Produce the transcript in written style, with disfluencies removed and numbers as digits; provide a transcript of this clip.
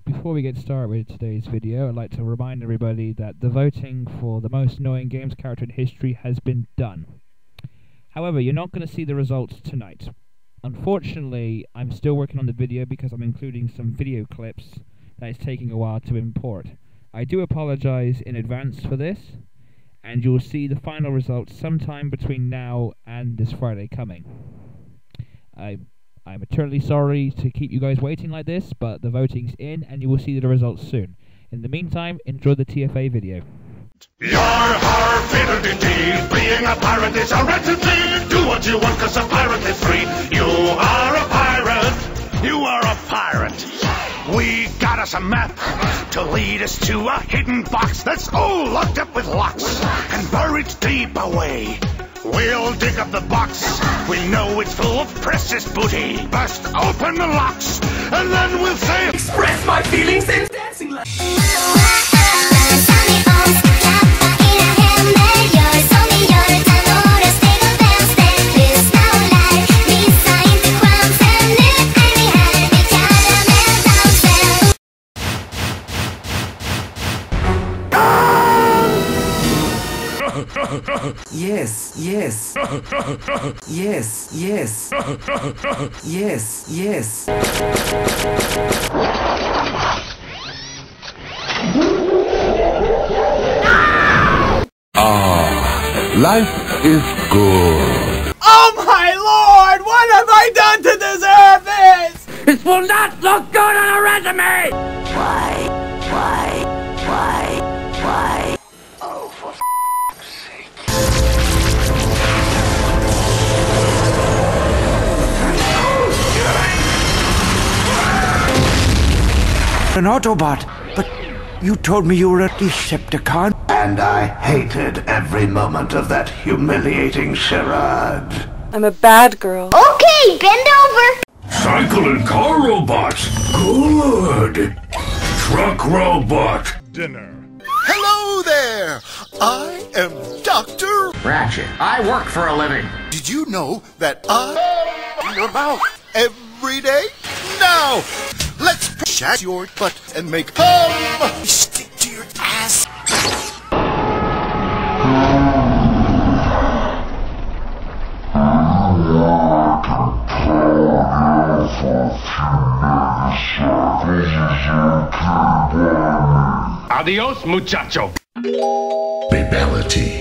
Before we get started with today's video, I'd like to remind everybody that the voting for the most annoying games character in history has been done. However, you're not going to see the results tonight. Unfortunately, I'm still working on the video because I'm including some video clips that is taking a while to import. I do apologize in advance for this, and you'll see the final results sometime between now and this Friday coming. I'm eternally sorry to keep you guys waiting like this, but the voting's in and you will see the results soon. In the meantime, enjoy the TFA video. Yar-har, fiddle-dee-dee, being a pirate is a wretched thing. Do what you want, cause a pirate is free. You are a pirate. You are a pirate. We got us a map to lead us to a hidden box that's all locked up with locks and buried deep away. We'll dig up the box. We know it's full of precious booty. Burst open the locks, and then we'll say, express my feelings in dancing like... Yes, yes. Yes, yes. Yes, yes. Life is good. Oh my lord! What have I done to deserve this? This will not look good on a resume! Why? Oh, for sake. An Autobot, but you told me you were a Decepticon. And I hated every moment of that humiliating charade. I'm a bad girl. Okay, bend over. Cycle and car robots. Good. Truck robot. Dinner. Hello there! I am Dr. Ratchet, I work for a living. Did you know that I in your mouth every day? Now, let's push your butt and make stick to your ass. Adios, muchacho. Babality.